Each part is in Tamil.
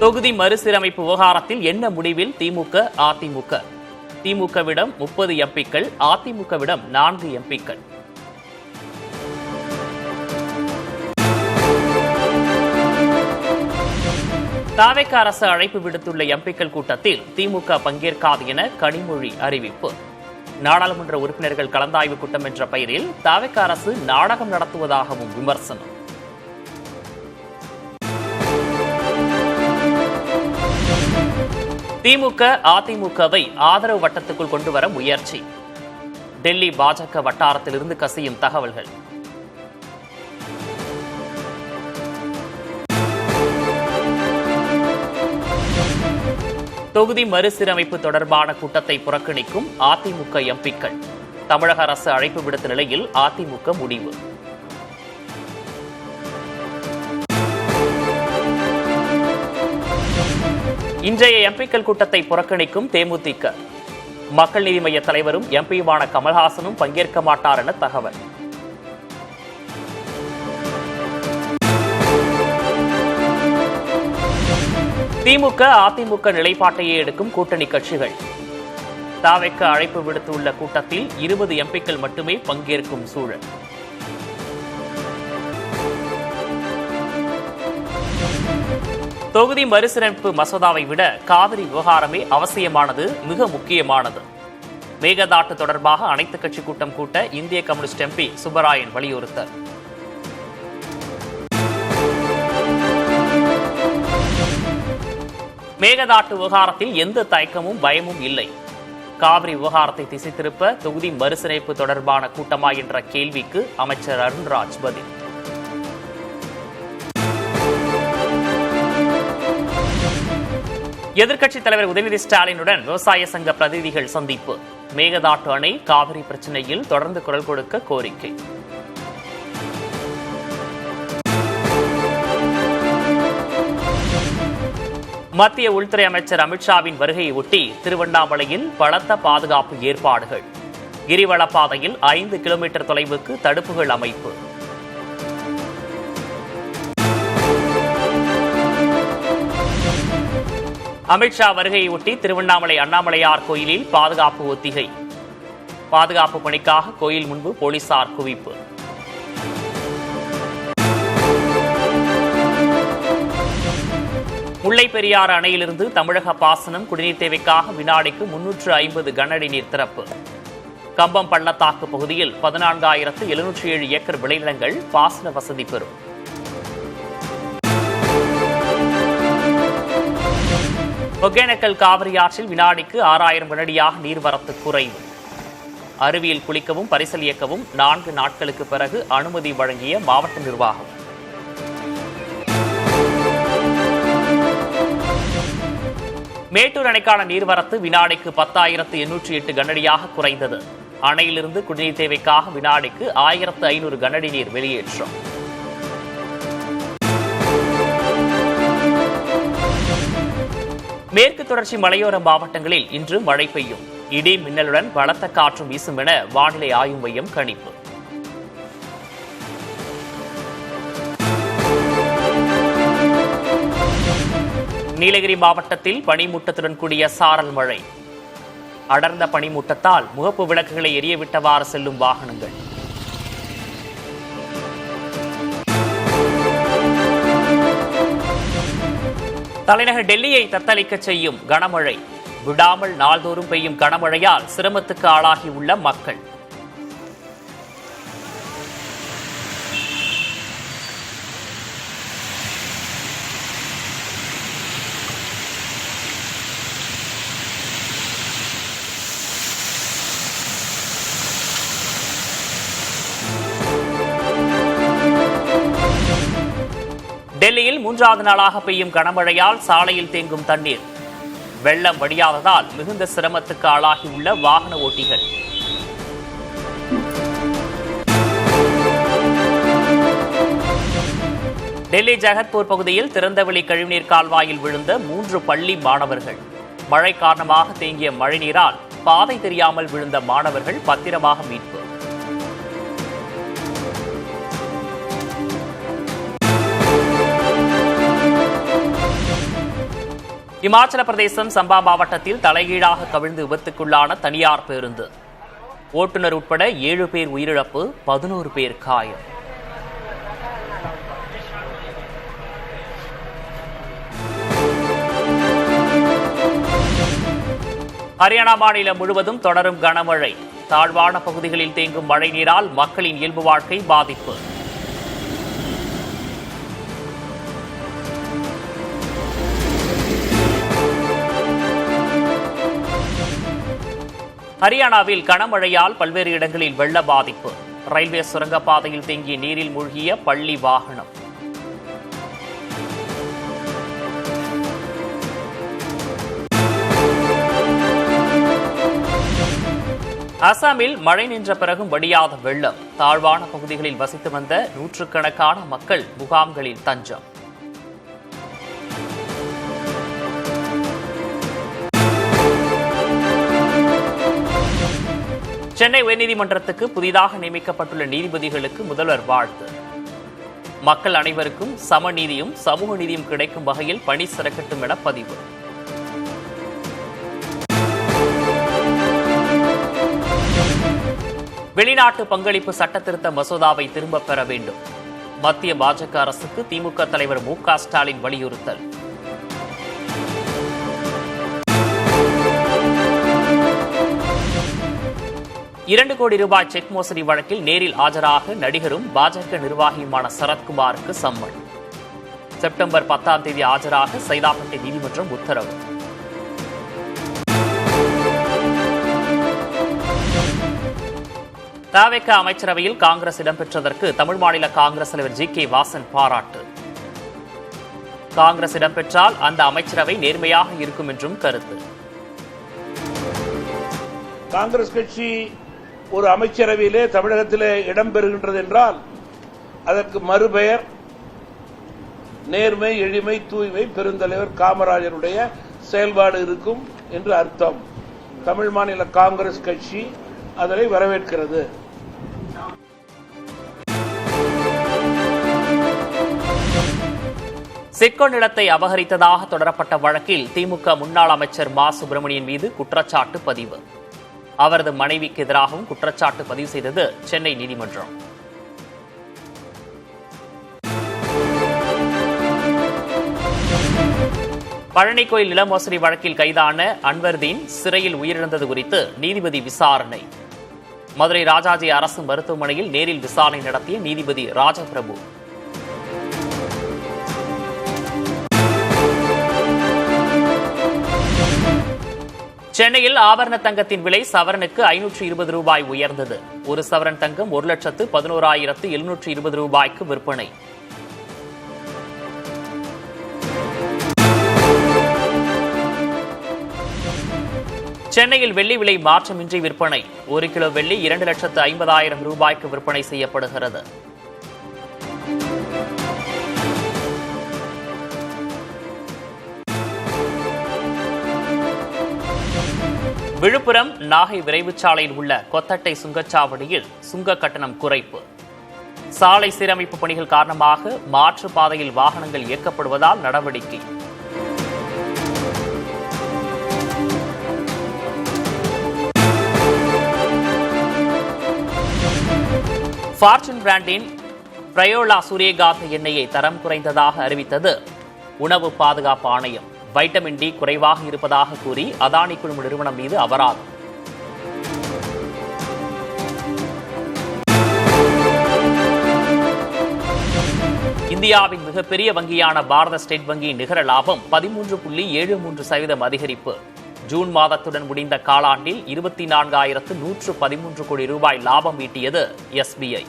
தொகுதி மறுசீரமைப்பு விவகாரத்தில் என்ன முடிவில் திமுக அதிமுக? திமுகவிடம் 30 எம்பிக்கள், அதிமுகவிடம் 4 எம்பிக்கள். தாவேக அரசு அழைப்பு விடுத்துள்ள எம்பிக்கள் கூட்டத்தில் திமுக பங்கேற்காது என கனிமொழி அறிவிப்பு. நாடாளுமன்ற உறுப்பினர்கள் கலந்தாய்வு கூட்டம் என்ற பெயரில் தாவேக அரசு நாடகம் நடத்துவதாகவும் விமர்சனம். திமுக அதிமுகவை ஆதரவு வட்டத்துக்குள் கொண்டுவர முயற்சி. டெல்லி பாஜக வட்டாரத்திலிருந்து கசியும் தகவல்கள். தொகுதி மறுசீரமைப்பு தொடர்பான கூட்டத்தை புறக்கணிக்கும் அதிமுக எம்பிக்கள். தமிழக அரசு அழைப்பு விடுத்த நிலையில் அதிமுக முடிவு. இன்றைய எம்பிக்கள் கூட்டத்தை புறக்கணிக்கும் தேமுதிக. மக்கள் நீதி மய்ய தலைவரும் எம்பியுமான கமல்ஹாசனும் பங்கேற்க மாட்டார் என தகவல். திமுக அதிமுக நிலைப்பாட்டையே எடுக்கும் கூட்டணி கட்சிகள். தாவேக அழைப்பு விடுத்துள்ள கூட்டத்தில் 20 எம்பிக்கள் மட்டுமே பங்கேற்கும் சூழல். தொகுதி மறுசீரமைப்பு மசோதாவை விட காவிரி விவகாரமே அவசியமானது, மிக முக்கியமானது. மேகதாட்டு தொடர்பாக அனைத்துக் கட்சி கூட்டம் கூட்ட இந்திய கம்யூனிஸ்ட் எம்பி சுப்பராயன் வலியுறுத்தல். மேகதாட்டு விவகாரத்தில் எந்த தயக்கமும் பயமும் இல்லை. காவிரி விவகாரத்தை திசை திருப்ப தொகுதி மறுசீரமைப்பு தொடர்பான கூட்டமா என்ற கேள்விக்கு அமைச்சர் அருண்ராஜ் பதில். எதிர்க்கட்சித் தலைவர் உதயநிதி ஸ்டாலினுடன் விவசாய சங்க பிரதிநிதிகள் சந்திப்பு. மேகதாட்டு அணை காவிரி பிரச்சினையில் தொடர்ந்து குரல் கொடுக்க கோரிக்கை. மத்திய உள்துறை அமைச்சர் அமித்ஷாவின் வருகையை ஒட்டி திருவண்ணாமலையில் பலத்த பாதுகாப்பு ஏற்பாடுகள். கிரிவலப்பாதையில் 5 கிலோமீட்டர் தொலைவுக்கு தடுப்புகள் அமைப்பு. அமித்ஷா வருகையொட்டி திருவண்ணாமலை அண்ணாமலையார் கோயிலில் பாதுகாப்பு ஒத்திகை. பாதுகாப்பு பணிக்காக கோயில் முன்பு போலீசார் குவிப்பு. முல்லை பெரியாறு அணையிலிருந்து தமிழக பாசனம் குடிநீர் தேவைக்காக வினாடிக்கு 350 கனஅடி நீர் திறப்பு. கம்பம் பள்ளத்தாக்கு பகுதியில் 14,707 ஏக்கர் விளைநிலங்கள் பாசன வசதி பெறும். ஒகேனக்கல் காவிரி ஆற்றில் வினாடிக்கு 6,000 கனஅடியாக நீர்வரத்து குறைவு. அருவியில் குளிக்கவும் பரிசல் இயக்கவும் 4 நாட்களுக்கு பிறகு அனுமதி வழங்கிய மாவட்ட நிர்வாகம். மேட்டூர் அணைக்கான நீர்வரத்து வினாடிக்கு 10,808 கனஅடியாக குறைந்தது. அணையிலிருந்து குடிநீர் தேவைக்காக வினாடிக்கு 1,500 கனஅடி நீர் வெளியேற்றம். மேற்கு தொடர்ச்சி மலையோர மாவட்டங்களில் இன்று மழை பெய்யும். இடி மின்னலுடன் பலத்த காற்றும் வீசும் என வானிலை ஆய்வு மையம் கணிப்பு. நீலகிரி மாவட்டத்தில் பனிமூட்டத்துடன் கூடிய சாரல் மழை. அடர்ந்த பனிமூட்டத்தால் முகப்பு விளக்குகளை எரியவிட்டவாறு செல்லும் வாகனங்கள். தலைநகர் டெல்லியை தத்தளிக்க செய்யும் கனமழை. விடாமல் நாள்தோறும் பெய்யும் கனமழையால் சிரமத்துக்கு ஆளாகியுள்ள மக்கள். டெல்லியில் 3வது நாளாக பெய்யும் கனமழையால் சாலையில் தேங்கும் தண்ணீர். வெள்ளம் வடியாததால் மிகுந்த சிரமத்துக்கு ஆளாகியுள்ள வாகன ஓட்டிகள். டெல்லி ஜகத்பூர் பகுதியில் திறந்தவெளி கழிவுநீர் கால்வாயில் விழுந்த 3 பள்ளி மாணவர்கள். மழை காரணமாக தேங்கிய மழைநீரால் பாதை தெரியாமல் விழுந்த மாணவர்கள் பத்திரமாக மீட்பு. இமாச்சல பிரதேசம் சம்பா மாவட்டத்தில் தலைகீழாக கவிழ்ந்து விபத்துக்குள்ளான தனியார் பேருந்து. ஓட்டுநர் உட்பட 7 பேர் உயிரிழப்பு, 11 பேர் காயம். ஹரியானா மாநிலம் முழுவதும் தொடரும் கனமழை. தாழ்வான பகுதிகளில் தேங்கும் மழை நீரால் மக்களின் இயல்பு வாழ்க்கை பாதிப்பு. ஹரியானாவில் கனமழையால் பல்வேறு இடங்களில் வெள்ள பாதிப்பு. ரயில்வே சுரங்கப்பாதையில் தேங்கிய நீரில் மூழ்கிய பள்ளி வாகனம். அசாமில் மழை நின்ற பிறகும் வடியாத வெள்ளம். தாழ்வான பகுதிகளில் வசித்து வந்த நூற்றுக்கணக்கான மக்கள் முகாம்களில் தஞ்சம். சென்னை உயர்நீதிமன்றத்துக்கு புதிதாக நியமிக்கப்பட்டுள்ள நீதிபதிகளுக்கு முதல்வர் வாழ்த்து. மக்கள் அனைவருக்கும் சம நீதியும் சமூக நீதியும் கிடைக்கும் வகையில் பணி சிறக்கட்டும் என பதிவு. வெளிநாட்டு பங்களிப்பு சட்ட திருத்த மசோதாவை திரும்பப் பெற வேண்டும். மத்திய பாஜக அரசுக்கு திமுக தலைவர் மு.க. ஸ்டாலின் வலியுறுத்தல். $2 கோடி செக் மோசடி வழக்கில் நேரில் ஆஜராக நடிகரும் பாஜக நிர்வாகியுமான சரத்குமாருக்கு சம்மன். செப்டம்பர் 10ஆம் தேதி ஆஜராக சைதாப்பேட்டை நீதிமன்றம் உத்தரவு. தவேக அமைச்சரவையில் காங்கிரஸ் இடம்பெற்றதற்கு தமிழ் மாநில காங்கிரஸ் தலைவர் ஜி.கே. வாசன் பாராட்டு. காங்கிரஸ் இடம்பெற்றால் அந்த அமைச்சரவை நேர்மையாக இருக்கும் என்றும் கருத்து. காங்கிரஸ் கட்சி ஒரு அமைச்சரவையிலே தமிழகத்திலே இடம்பெறுகின்றது என்றால் அதற்கு மறுபெயர் நேர்மை, எளிமை, தூய்மை, பெருந்தலைவர் காமராஜருடைய செயல்பாடு இருக்கும் என்று அர்த்தம். தமிழ் மாநில காங்கிரஸ் கட்சி அதனை வரவேற்கிறது. சிட்கோ நிலத்தை அபகரித்ததாக தொடரப்பட்ட வழக்கில் திமுக முன்னாள் அமைச்சர் மா. சுப்பிரமணியன் மீது குற்றச்சாட்டு பதிவு. அவரது மனைவிக்கு எதிராகவும் குற்றச்சாட்டு பதிவு செய்தது சென்னை நீதிமன்றம். பழனி கோயில் நில மோசடி வழக்கில் கைதான அன்வர்தீன் சிறையில் உயிரிழந்தது குறித்து நீதிபதி விசாரணை. மதுரை ராஜாஜி அரசு மருத்துவமனையில் நேரில் விசாரணை நடத்திய நீதிபதி ராஜபிரபு. சென்னையில் ஆபரண தங்கத்தின் விலை சவரனுக்கு ரூபாய் 520 உயர்ந்தது. ஒரு சவரன் தங்கம் 1,11,720 ரூபாய்க்கு விற்பனை. சென்னையில் வெள்ளி விலை மாற்றமின்றி விற்பனை. 1 கிலோ வெள்ளி 2,50,000 ரூபாய்க்கு விற்பனை செய்யப்படுகிறது. விழுப்புரம் நாகை விரைவுச் சாலையில் உள்ள கொத்தட்டை சுங்கச்சாவடியில் சுங்க கட்டணம் குறைப்பு. சாலை சீரமைப்பு பணிகள் காரணமாக மாற்று பாதையில் வாகனங்கள் இயக்கப்படுவதால் நடவடிக்கை. ஃபார்ச்சூன் பிராண்டின் பிரயோலா சூரியகாந்த எண்ணெயை தரம் குறைந்ததாக அறிவித்தது உணவு பாதுகாப்பு ஆணையம். வைட்டமின் டி குறைவாக இருப்பதாக கூறி அதானி குழும நிறுவனம் மீது அபராதம். இந்தியாவின் மிகப்பெரிய வங்கியான பாரத ஸ்டேட் வங்கியின் நிகர லாபம் 13.73% அதிகரிப்பு. ஜூன் மாதத்துடன் முடிந்த காலாண்டில் 24,113 கோடி ரூபாய் லாபம் ஈட்டியது எஸ்பிஐ.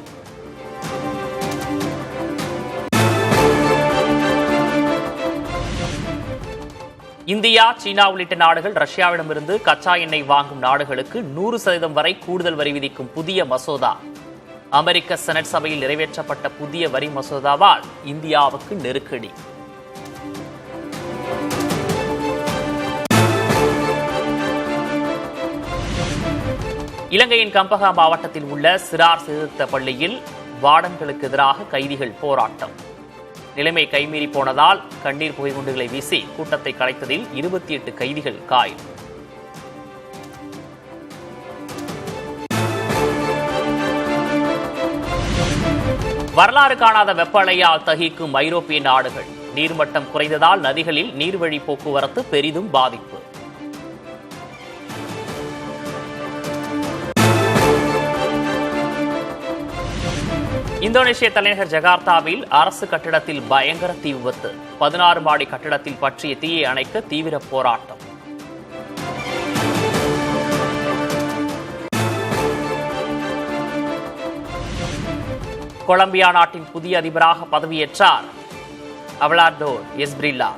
இந்தியா, சீனா உள்ளிட்ட நாடுகள் ரஷ்யாவிடமிருந்து கச்சா எண்ணெய் வாங்கும் நாடுகளுக்கு 100% வரை கூடுதல் வரி விதிக்கும் புதிய மசோதா. அமெரிக்க செனட் சபையில் நிறைவேற்றப்பட்ட புதிய வரி மசோதாவால் இந்தியாவுக்கு நெருக்கடி. இலங்கையின் கம்பஹா மாவட்டத்தில் உள்ள சிறார் சீர்திருத்த பள்ளியில் வார்டன்களுக்கு எதிராக கைதிகள் போராட்டம். நிலைமை கைமீறி போனதால் கண்ணீர் புகைக்குண்டுகளை வீசி கூட்டத்தை கலைத்ததில் 28 கைதிகள் காயம். வரலாறு காணாத வெப்ப அலையால் தகிக்கும் ஐரோப்பிய நாடுகள். நீர்மட்டம் குறைந்ததால் நதிகளில் நீர்வழி போக்குவரத்து பெரிதும் பாதிப்பு. இந்தோனேஷிய தலைநகர் ஜகார்த்தாவில் அரசு கட்டிடத்தில் பயங்கர தீ விபத்து. 16 மாடி கட்டிடத்தில் பற்றிய தீயை அணைக்க தீவிர போராட்டம். கொலம்பியா நாட்டின் புதிய அதிபராக பதவியேற்றார் அவலார்டோ எஸ்பிரில்லா.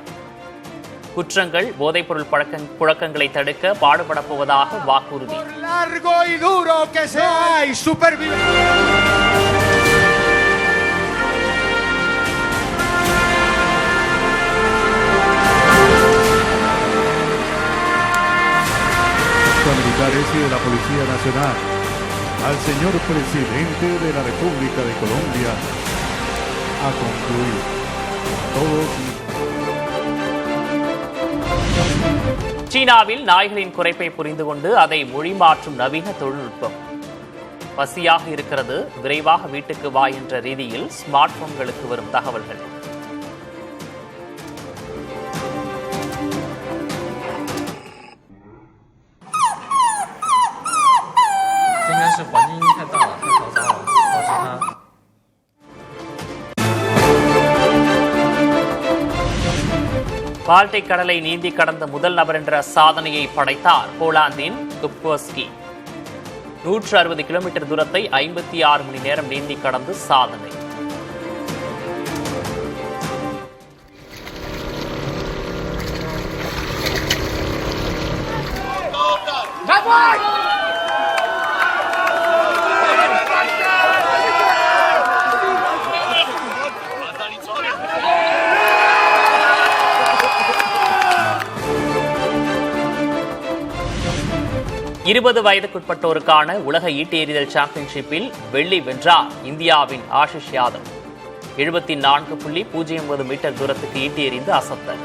குற்றங்கள், போதைப்பொருள் புழக்கங்களை தடுக்க பாடுபடப் போவதாக வாக்குறுதி. Militares y de la Policía Nacional, al señor presidente de la República de Colombia, a concluir todos. சீனாவில் நாய்களின் குறைப்பை புரிந்து கொண்டு அதை மொழி மாற்றும் நவீன தொழில்நுட்பம். பசியாக இருக்கிறது, விரைவாக வீட்டுக்கு வா என்ற ரீதியில் ஸ்மார்ட் போன்களுக்கு வரும் தகவல்கள். பால்டிக் கடலை நீந்தி கடந்த முதல் நபர் என்ற சாதனையை படைத்தார் போலாந்தின் குப்கோஸ்கி. 160 கிலோமீட்டர் தூரத்தை 56 மணி நேரம் நீந்தி கடந்து சாதனை. இருபது வயதுக்குட்பட்டோருக்கான உலக ஈட்டி எறிதல் சாம்பியன்ஷிப்பில் வெள்ளி வென்றார் இந்தியாவின் ஆஷிஷ் யாதவ். 74.09 மீட்டர் தூரத்துக்கு ஈட்டி எறிந்து அசத்தல்.